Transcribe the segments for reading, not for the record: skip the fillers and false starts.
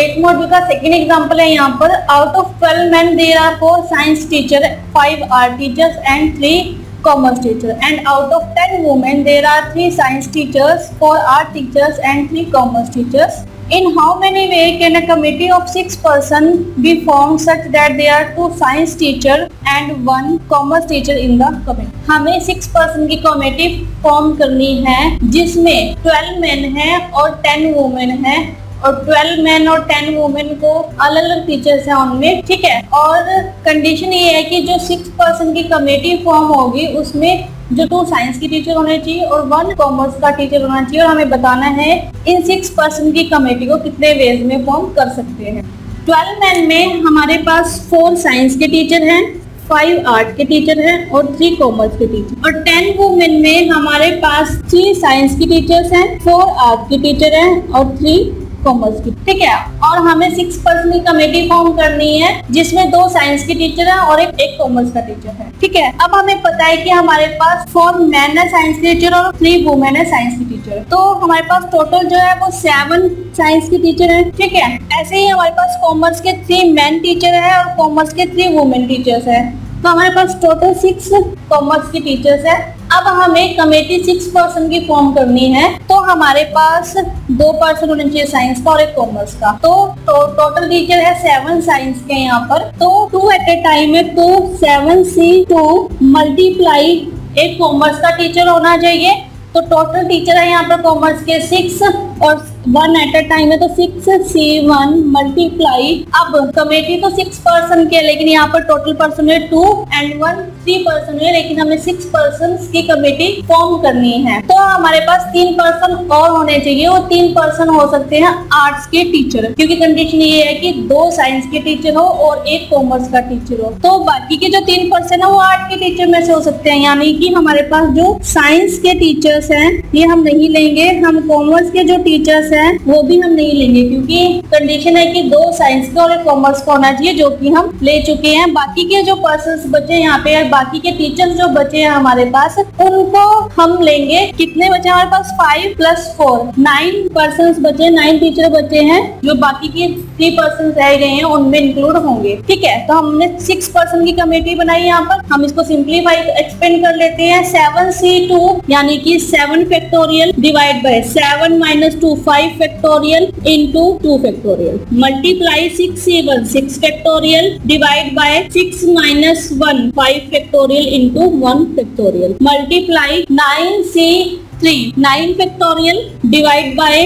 State module का second example है यहाँ पर। Out of 12 men there are 4 science teacher, 5 art teachers and 3 commerce teacher, and out of 10 women there are 3 science teachers, 4 art teachers and 3 commerce teachers. In how many ways can a committee of 6 persons be formed such that there are 2 science teacher and 1 commerce teacher in the committee? हमें 6 person की committee form करनी है जिसमें 12 main है और 10 women है, और 12 main और 10 वुमेन को अलग अलग टीचर्स हैं उनमें, ठीक है। और कंडीशन ये है कि जो 6 पर्सन की कमेटी फॉर्म होगी उसमें जो 2 साइंस की टीचर होने चाहिए और 1 कॉमर्स का टीचर होना चाहिए, और हमें बताना है इन 6 पर्सन की कमेटी को कितने वेज में फॉर्म कर सकते हैं। 12 मैन में हमारे पास 4 साइंस के टीचर हैं, 5 आर्ट के टीचर हैं और 3 कॉमर्स के टीचर, और 10 वुमेन में हमारे पास 3 साइंस की टीचर्स हैं, 4 आर्ट के टीचर हैं और 3 कॉमर्स की, ठीक है। और हमें 6 पर्सन की कमेटी फॉर्म करनी है जिसमें 2 साइंस की टीचर है और एक कॉमर्स का टीचर है, ठीक है। अब हमें पता है कि हमारे पास 4 मैन है साइंस के टीचर और 3 वुमेन है साइंस की टीचर, तो हमारे पास टोटल जो है वो 7 साइंस की टीचर है, ठीक है। ऐसे ही हमारे पास कॉमर्स के 3 मैन टीचर है और कॉमर्स के 3 वुमेन टीचर्स है, तो हमारे पास टोटल 6 कॉमर्स की टीचर्स है। अब हमें कमेटी 6 पर्सन की फॉर्म करनी है, तो हमारे पास 2 पर्सन होने चाहिए साइंस का और एक कॉमर्स का, तो टोटल टीचर है 7 साइंस के यहाँ पर, तो 2 एट ए टाइम है, तो 7C2 मल्टीप्लाई एक कॉमर्स का टीचर होना चाहिए, तो टोटल टीचर है यहाँ पर कॉमर्स के 6 और 1 एट अ टाइम है, तो 6C1 मल्टीप्लाई, अब कमेटी तो 6 पर्सन के, लेकिन यहाँ पर टोटल पर्सन है 2 एंड 1 3 पर्सन है, लेकिन हमें 6 पर्सन की कमेटी फॉर्म करनी है, तो हमारे पास 3 पर्सन और होने चाहिए, वो 3 पर्सन हो सकते हैं आर्ट्स के टीचर, क्योंकि कंडीशन ये है कि 2 साइंस के टीचर हो और एक कॉमर्स का टीचर हो, तो बाकी के जो 3 पर्सन है वो आर्ट के टीचर में से हो सकते हैं, यानी कि हमारे पास जो साइंस के टीचर्स हैं ये हम नहीं लेंगे, हम कॉमर्स के जो टीचर्स हैं वो भी हम नहीं लेंगे, क्योंकि कंडीशन है कि 2 साइंस का और एक कॉमर्स का होना चाहिए, जो कि हम ले चुके हैं। बाकी के जो पर्सन्स बचे यहाँ पे, बाकी के टीचर्स जो बचे हैं हमारे पास, उनको हम लेंगे। कितने बचे हमारे पास? 5 + 4 9 पर्सन्स बचे, 9 टीचर बचे हैं, जो बाकी के 3 पर्सन्स रह गए हैं उनमें इंक्लूड होंगे, ठीक है। तो हमने 6 पर्सन की कमेटी बनाई यहाँ पर, हम इसको सिंप्लीफाई एक्सपेंड कर लेते हैं। 7C2 यानी कि 7 factorial divide by 7 - 2 5 factorial into 2 factorial, multiply 6C1 6 factorial divide by 6 - 1 5 factorial into 1 factorial, multiply 9C3 9 factorial divide by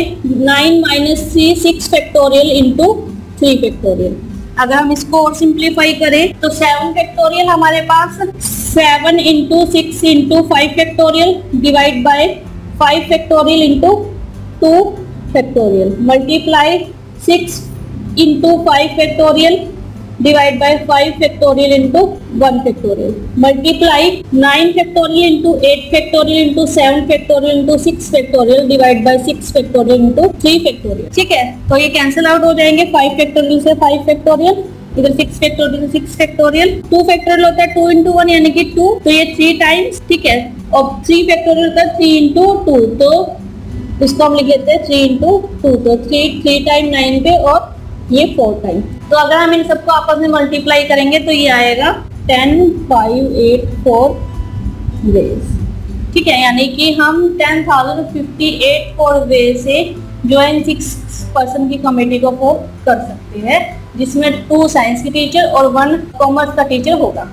9 - 3 6 factorial into 3 factorial. अगर हम इसको और सिंप्लीफाई करें तो 7 फैक्टोरियल हमारे पास 7 × 6 × 5 factorial divide by 5 factorial into 2 factorial, multiply 6 × 5 factorial divide by 5 factorial into 1 factorial, multiply 9 factorial into 8 factorial into 7 factorial into 6 factorial divide by 6 factorial into 3 factorial, ठीक है। तो ये कैंसिल आउट हो जाएंगे, 5 फैक्टोरियल से 5 फैक्टोरियल, इधर 6 factorial 6 factorial, 2 factorial होता है 2 × 1 यानी कि 2, तो ये 3 टाइम्स, ठीक है, और 3 फैक्टोरियल होता है 3 × 2, तो इसको हम लिख लेते हैं 3 × 2, तो 3 टाइम 9 पे और ये 4 टाइम, तो अगर हम इन सबको आपस में मल्टीप्लाई करेंगे तो ये आएगा 10 5 8 4 वेज, ठीक है। यानी कि हम 10,058 4 वे से जो है 6 पर्सन की कमेटी को फॉर्म कर सकते हैं, जिसमें 2 साइंस के टीचर और 1 कॉमर्स का टीचर होगा।